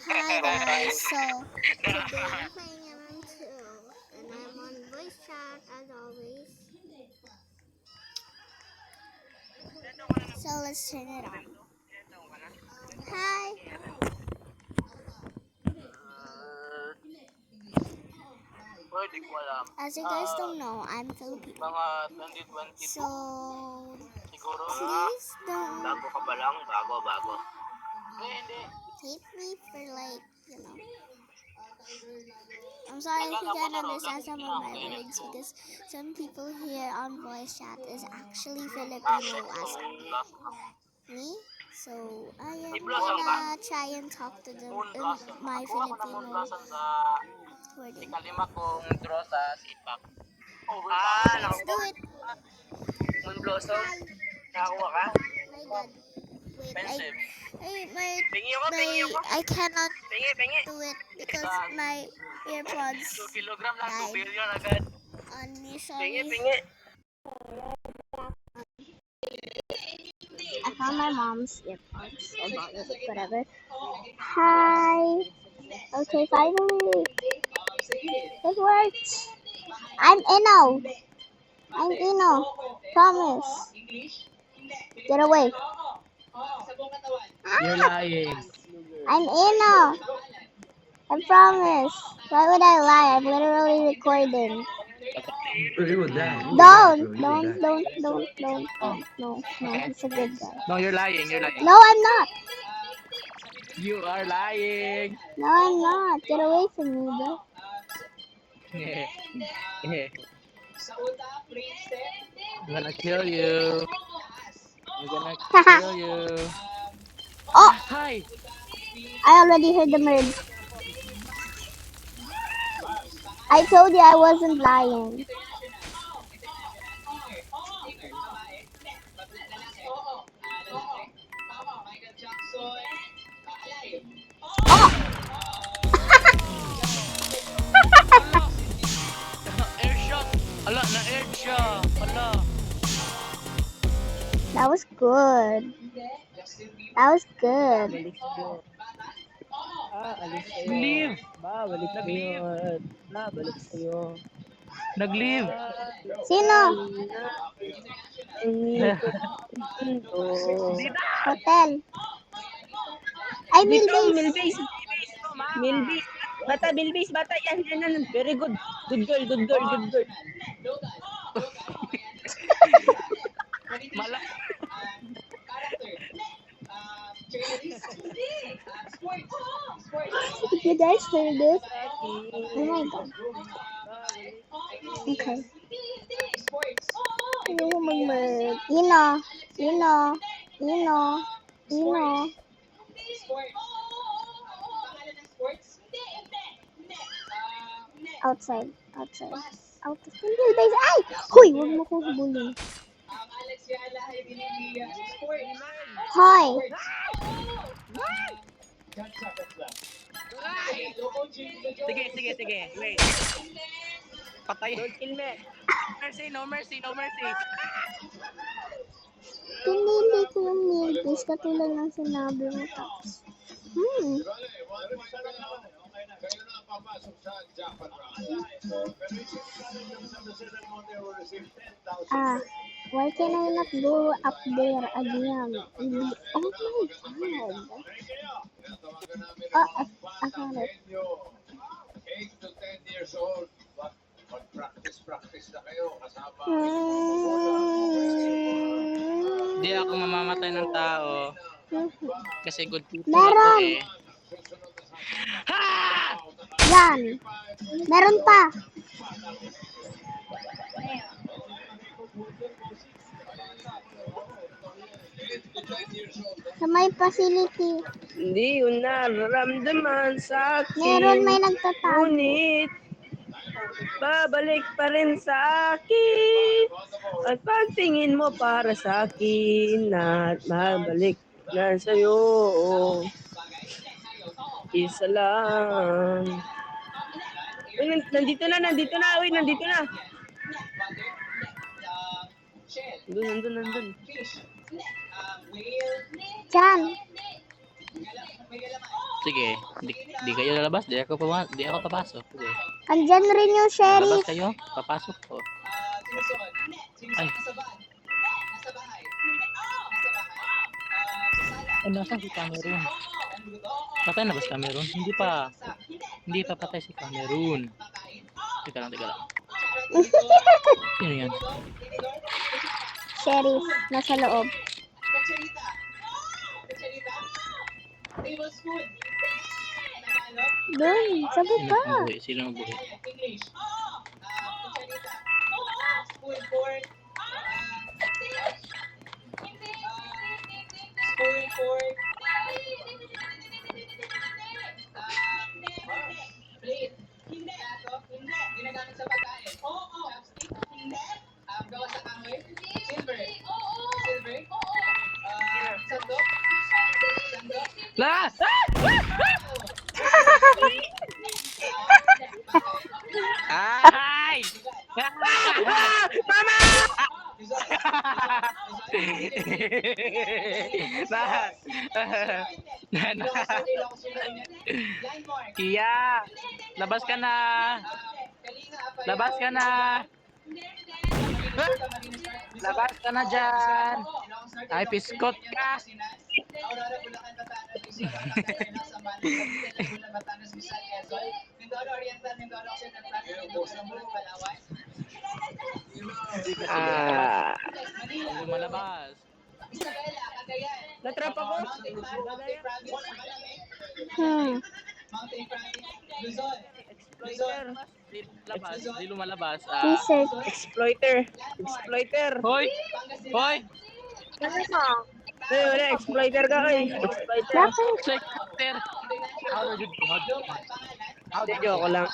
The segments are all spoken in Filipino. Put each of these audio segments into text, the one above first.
Hi guys, so today I'm playing MM2 and I'm on voice chat as always. So let's turn it on. Hi! Pwede ko alam. As you guys don't know, I'm Filipino. Mga 2022 So siguro. please don't Bago ka pa lang? Bago. Hindi. hate me for like. I'm sorry if you can't understand some of my words because some people here on voice chat is actually Filipino as me. So I am gonna try and talk to them Moon in Blossom. my Nakakuha ko ng Moon Filipino Blossom sa wording. ikalima kong draw sa sipak. Let's do it. Moon Blossom? Hi. Nakakuha ka? My God. Wait, Expensive. Pingi ako. I cannot Pingi. do it because my earpods 2 kilogram lang, 2 died billion agad. on me. Sorry. Pingi. I found my mom's earpods. Hold on, whatever. Hi. Okay, finally. It worked. I'm Ino. Promise. Get away. You're lying. I'm Ino. I promise. Why would I lie? I'm literally recording. Don't. No, he's a good guy. No, you're lying. No, I'm not. You are lying. No, I'm not. Get away from me, bro. I'm gonna kill you. I'm gonna kill you. Oh, Hi. I already heard the merge. I told you I wasn't lying. Air shot. Ala, na-air siya. Ala. That was good. That was good. Alis sa'yo. Leave. Babalik sa'yo. Babalik sa'yo. Nag-leave. Sino? Hotel. Ay, Dito, Milbase. Milbase. Bata, yan. Very good. Good girl. Mala. If you guys heard this, oh my god. Okay. Ano mo mag-merge? Ino. Outside. Out of Milbase. Ay! Hoy, huwag mo ko bully. Hoy! Sige. Wait. Patay. Don't kill me. No mercy. Pinili ko yung Milbase katulad ng sinabi mo tapos. Why can I not go up there again? Oh my god. I found it. 8 to 10 years old. Mag-practice na kayo kasama. Di ako mamamatay ng tao. Kasi good people Meron! ako eh. Ha! Yan. Meron pa. Sa may facility. Hindi yun nararamdaman sa akin. Meron may nagtatago. Ngunit, babalik pa rin sa akin. At pagtingin mo para sa akin at babalik na sa'yo. Isa lang. Uy, nandito na. Uy, nandito na. Nandun. Diyan. Sige, di kayo lalabas, di ako papasok. Sige. Andyan rin yung Lalabas sheriff. kayo, papasok ko. Ay. Ay, nasa si Cameron? Patay na ba si Cameron? Hindi pa patay si Cameron. Teka lang. Sino yan? Sheriff, nasa loob. Doon, sa baba. Sino mabuhi? La! Ay! Mama! Iya, labas ka na. Labas ka na. Labas ka na dyan. Ay, piskot ka. Ah, Lumalabas. natrap ako. Exploiter. Labas, di lumalabas. Research. Exploiter. Hoy! Hoy! Wala, exploiter ka kay. Exploiter. Bakit? Sector! How Hindi, joke lang.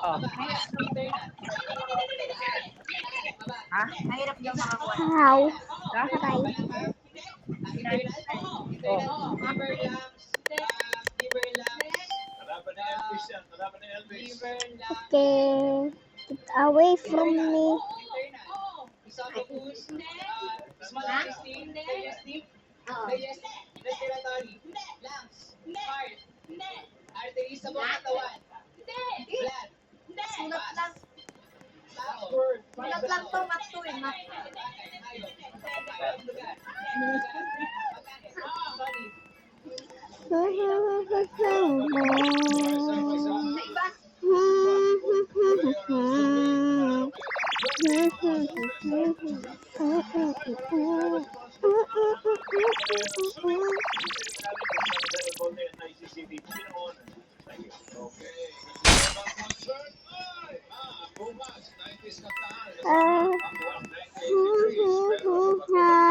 Oh. How? Aray. Oh. Okay. Get away from me.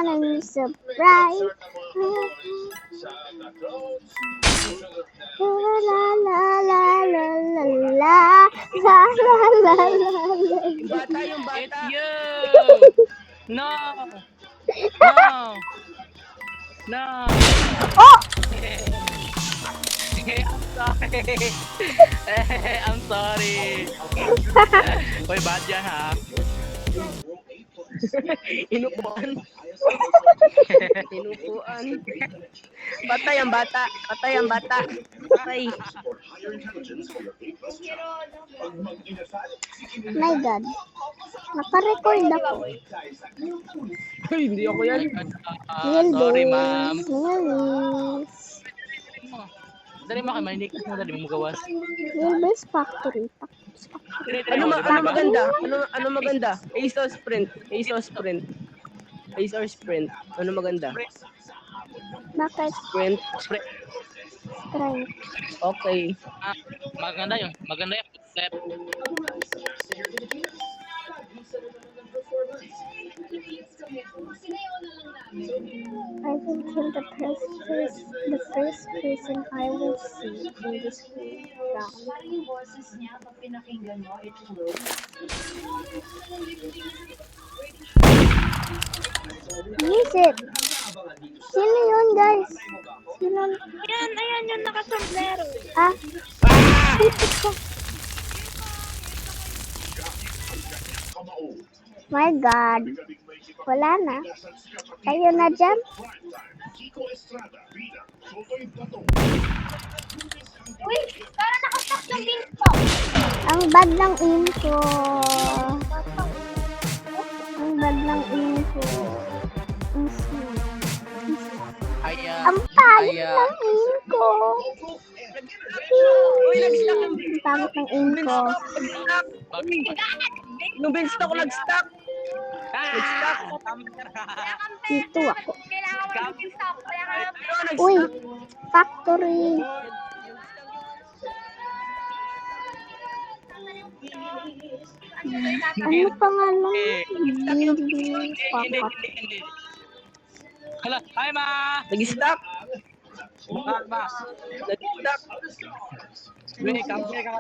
I'm surprised. La la la la la la la la la la. Bata yung It's bata. you! No! No! No! Oh! I'm sorry. Hoy, bad yan ha. Inupuan. Patay ang bata. Patay. My God. Naka-record ako. Ay, hindi ako yan. Sorry, ma'am. Nilbis. Dali mo kayo, maninikot mo, dali mo gawas. Nilbis Factory. Ano maganda? Ace or sprint? Ano maganda? Bakit? Sprint. Strength. Okay. Maganda yun. Step. I will kill the first person I will see in this round. Use it. Sino yun, guys? Sino? Ayan yung nakasombrero. Ah. My God. Wala na. Kayo na dyan? Uy, parang nakastock yung beans ko. Ang bad ng info. Ang bad ng info. Ang pangit ng info. Uy, nag-stack yung Ang pangit ng info. nag-stack. Yung beanstalk nag-stack. Nag-stack. Dito ako. Kailangan mo ng stock. Kaya ka Uy, factory. Ano pangalan? Billy Papa. Hindi. Hala, hi ma! Nag-stack. Ma. Nag-stack. Wait, kampi ka.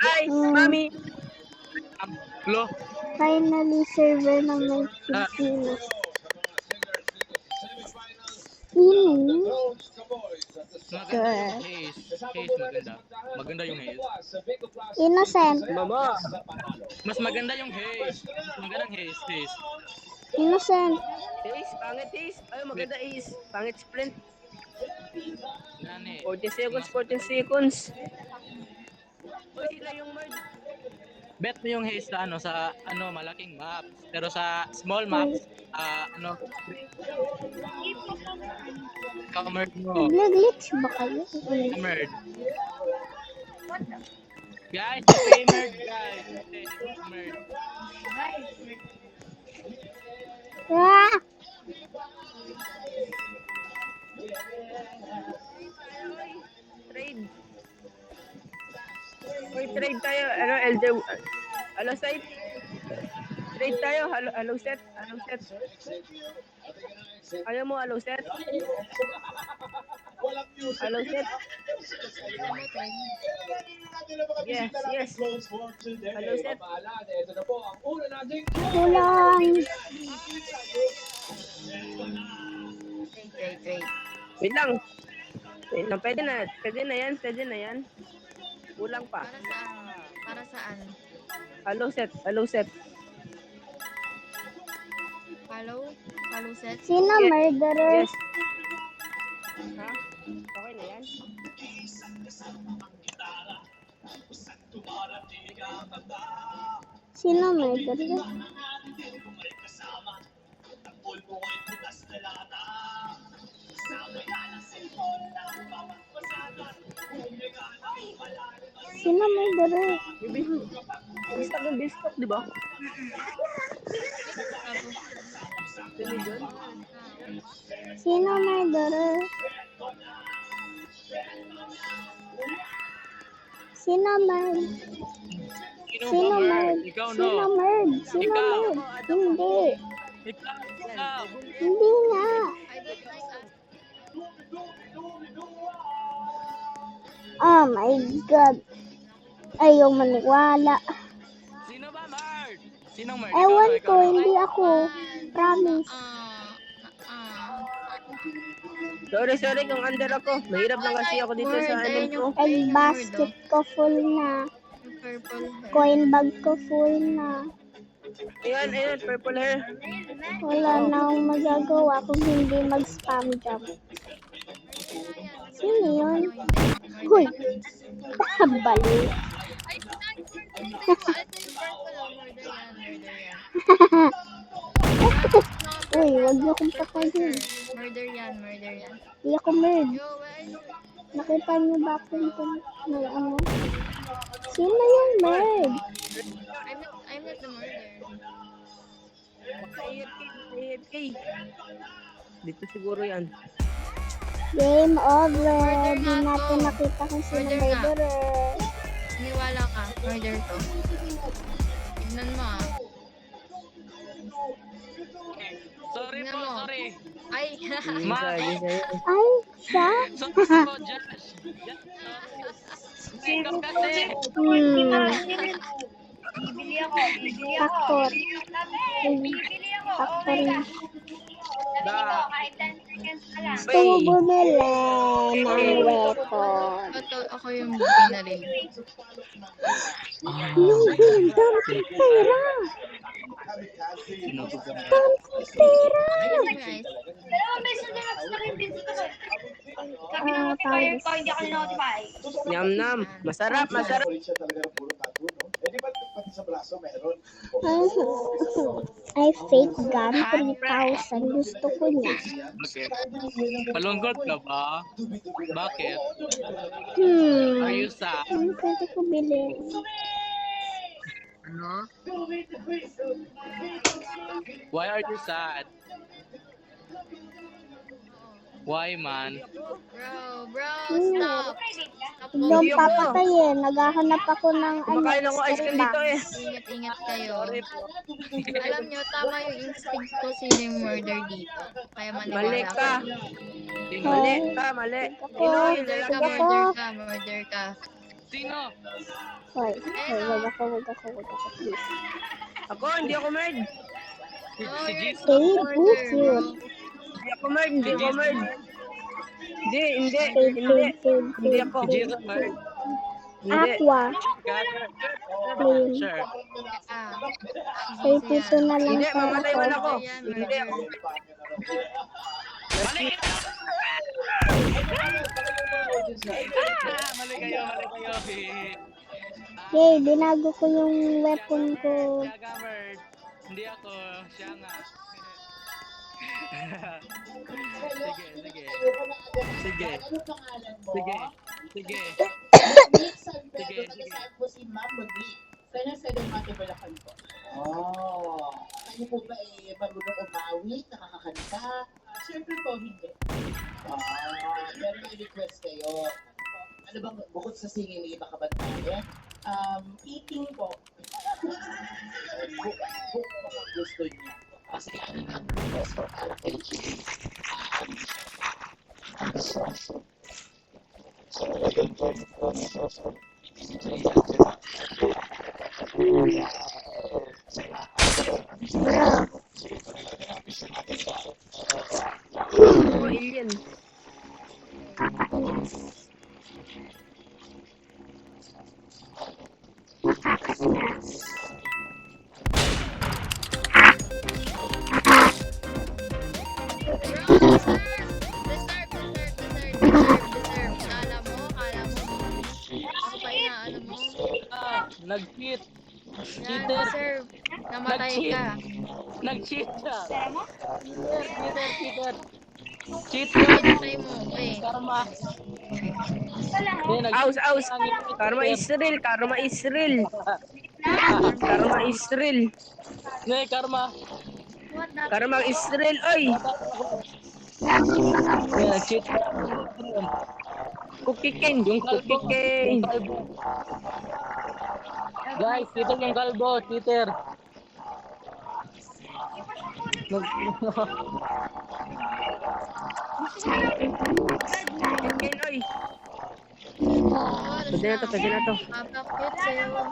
Ay, mami. Lo. Finally, server na may Pilipinas. Sino? Sure. Haze maganda. Maganda yung haze. Innocent. Mama. Mas maganda yung haze. Mas magandang haze. Innocent. Ace, pangit Ace. Ay, maganda Ace. Pangit sprint. Nani. 14 seconds. Uy, sila yung merge. Bet mo yung haze sa malaking maps. Pero sa small maps, covered mo. Nag-glitch ba kayo? Covered. Guys, gamer guys. Covered. Ah! Trade. Uy, trade tayo. Ano, Elder? Hello, site? Trade tayo. Hello, set. Ayaw mo, hello, set? Hello, set? Yes. Hello, set? Kulang. Wait lang. Pwede na yan. Kulang pa. Para saan? Hello, set. Hello, set. Sino murderer? Yes. Ha? Okay na yan? Sino murderer? Sino murderer? Yung bistok, di ba? Sino murderer? Sino murderer? Sino murderer? Ikaw Sino no. murderer? Sino Ikaw. murderer? Hindi. Ikaw. Hindi nga. Oh my God. Ayaw maniwala. Sino ba, Mard? Sinong Mard? Ewan Ikaw, ko, hindi ako. Promise. Sorry kung under ako. Mahirap lang kasi ako dito sa anim ko. Egg basket ko full na. Purple. Coin bag ko full na. Ayan, purple hair. Wala na akong magagawa kung hindi mag-spam jump. Sino yun? Huy! Bali. Uy, wag niyo kong patayin. Murder yan. Hindi ako murd. Yo, where? Nakita niyo ba kung may ano? Sino yung murd? I'm not the murderer. AFK. Dito siguro yan. Game over. Di natin nakita kung sino murderer. Niwala ka. Murder to. Tignan mo ah. Sorry po, sorry. Ay, Ay, siya? Sorry po, Josh. Ikaw kasi. Faktor. Faktor na. kahit 10 seconds na lang. Gusto mo bumili? ng weapon. Ako yung binaril. Nugin, dami pera. Sinubukan niya. Dami pera. Guys, Yum nam. Masarap, masarap. Ulit siya talaga ng puro tattoo, no? Eh, di ba pati sa braso meron? Ay, fake gun, 3,000. Gusto ko niya. Bakit? Malungkot ka ba? Bakit? Are you sad? Ano pwede ko bilhin? Ano? Why are you sad? Why, man? bro, stop. Stop Doon Hindi ako. papatayin. Naghahanap ako ng Kumakain ako ice cream dito eh. Ingat-ingat kayo. Alam nyo, tama yung instinct ko sino yung murder dito. Kaya Mali maniwala ka. Sino? Mali ka, mali. Sino yung Murder ka, lalaki? murder ka. Sino? Hoy, wag ako, please. Ako, hindi ako murd. Si Jis? Stay put yun. Hindi ako murd, hindi ako murd. Hindi. Hindi ako. Si Jis, man. Hindi. Aqua. Clean. Sure. Stay dito na lang Hindi, sa mamatay man ako. Ayan, Hindi ako. Mali kayo. Yay, binago ko yung weapon ko. Siya ka, Merd. Hindi ako. Siya nga. Sige. Oh, kayo po ba marunong umawi, nakakakanta? Siyempre po, hindi. Pero may request kayo. Ano bang, bukod sa singing, may iba ka ba tayo? Eating po. Book po kung gusto niya. Ako, alien. Deserve. Kala mo. Ako pa inaano mo. Nag-cheat. Yan, Cheater. deserve. Namatay ka. Nag-cheat siya. Cheater. Pinatay mo. Karma. Aus. Karma is real. Karma is real. Ne, karma. Karma is real. Oy! Nag-cheat. Cookie cane. Guys, cheater yung kalbo. Cheater. Cookie cane, oy. Pwede na to. Mapakit sa'yo.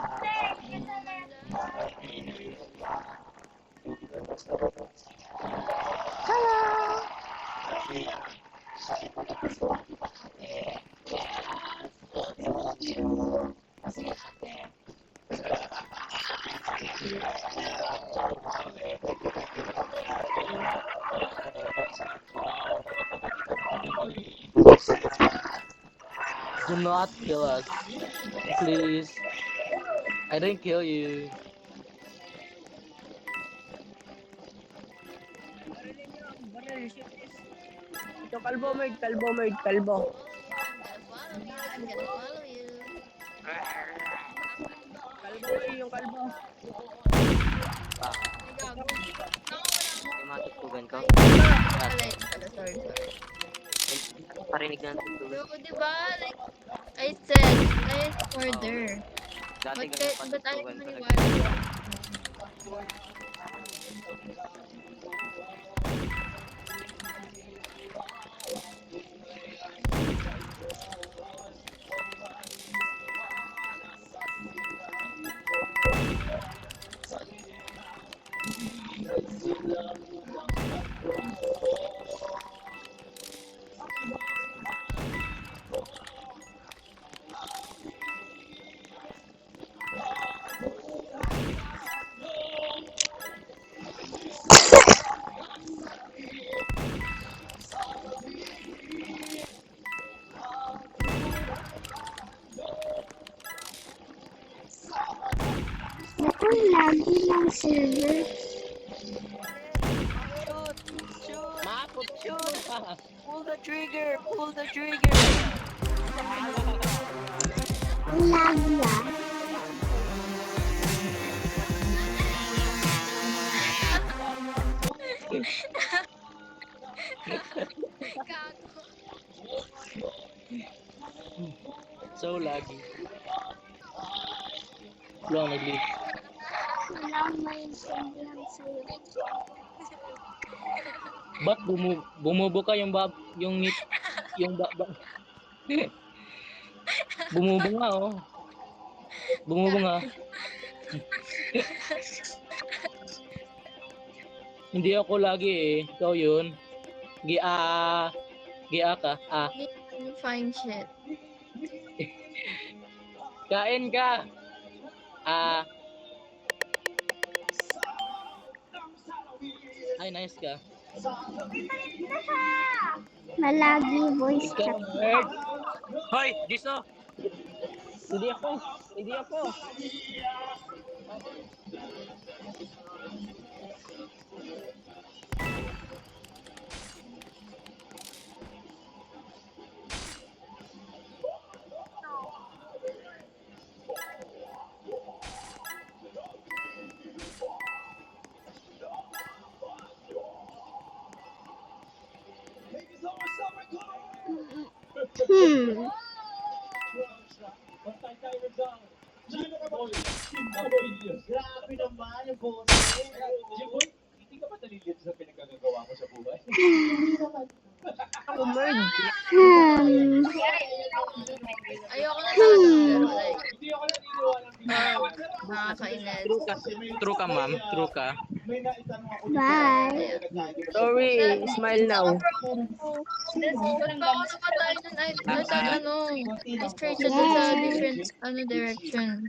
Do not kill us. Please. I didn't kill you. Ito, kalbo. I'm gonna follow you. Kalbo, oy, yung kalbo. Ay, gago. Yung mga tugtugan ko. Sorry. Parinig na ng tugtugan. So, diba, like, I said, murder. Dati Ba't ganun pa ayaw tugtugan ko. maniwala? lagi ng server. Makot, shoot! Pull the trigger! Pull the trigger! Ang lagi ah. Gago. So lagi. Long nag-leave. Wala akong maintindihan sa'yo. Ba't bumubo ka yung bumubo nga oh. Bumubo nga. Hindi ako lagi eh. Ikaw yun. Gia ka. Fine shit. Kain ka. Ay, nice ka. Malagi voice Ikaw, chat. nerd. Hoy, Jiso. Hindi ako. Grabe naman yung boses. Jimboy, hindi ka ba nalilito sa pinagkagagawa mo sa buhay? Ayoko na talaga pero like, Hindi ako naniniwala nakakainis. True ka, ma'am. True ka. May naitanong ako Bye. Sorry, smile now. Ba't ba ako napatay nun? I straight siya dun sa different, direction.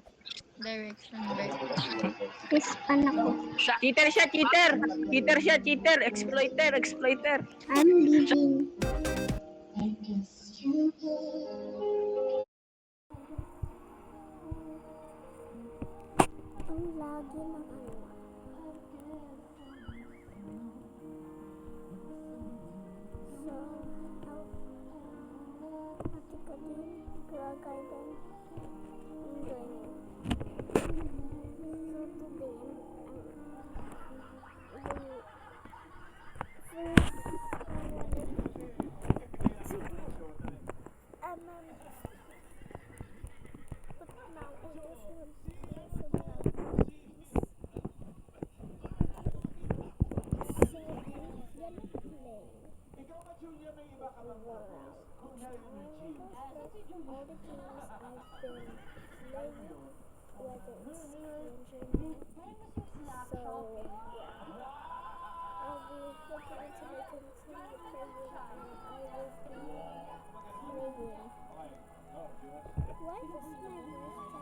Kiss pa na ko. Cheater siya, cheater! Cheater siya, cheater! Exploiter! I'm leaving. Ang lagi ng ano. So, ate ko din, garden, joining. So today, why does my voice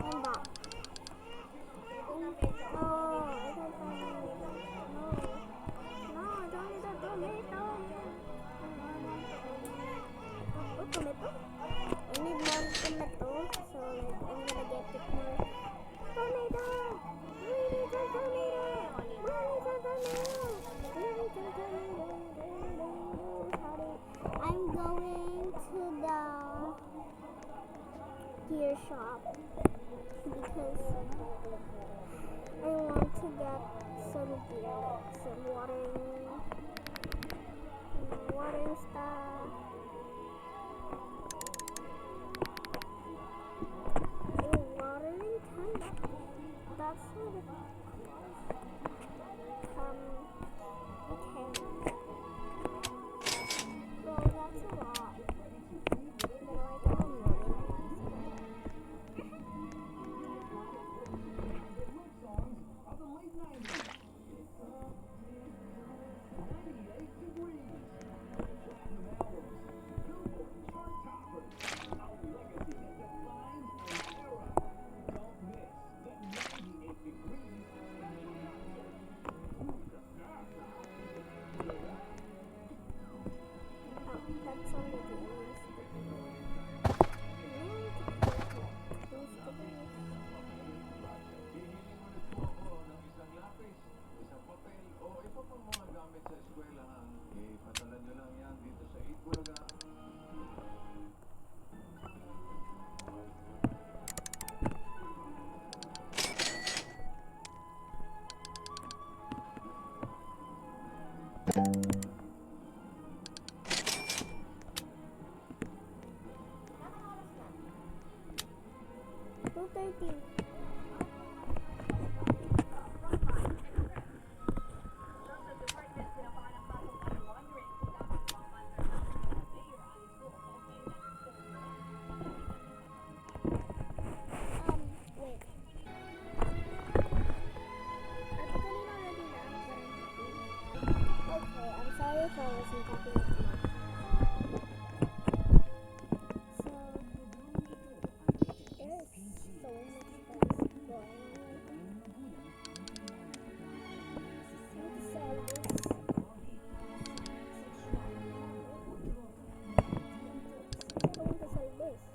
Handa. Oh, I don't find any. No, don't need a tomato. Oh, tomato? I need more tomato, so like I'm gonna get it more. Tomato! We need some tomato! We need some tomato! We need some tomato! I'm going to the gear shop because I want to get some gear, like some watering stuff. Oh, watering tank. That's what it calls. Tank. Well, that's a lot. But I like how many. Oh, that's only the only sticker. Isang papel o iba pang mga gamit sa eskwelahan, ipadala nyo lang yan dito sa 8 Bulaga. Two 13. Wait. Ate, kanina ready na ako, but I'm happy. Okay, I'm sorry if I wasn't talking too much. So, there is so much that is going on right now. I need to sell this. I want to sell this.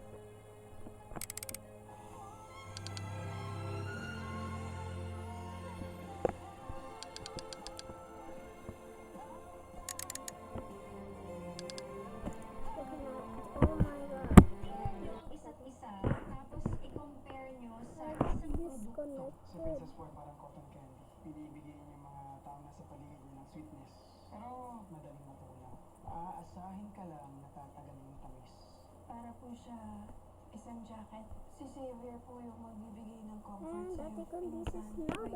Oh my god. isa't isa, tapos i-compare nyo sa isang produkto. Sa Disconnected. Princess Four, parang cotton candy. Binibigay niya yung mga taong nasa paligid niya ng sweetness. Pero madaling matulak. Aasahin ka lang natatagal yung tamis. Para po siya isang jacket. Si Xavier po yung magbibigay ng comfort And sa'yo. dati kong this is not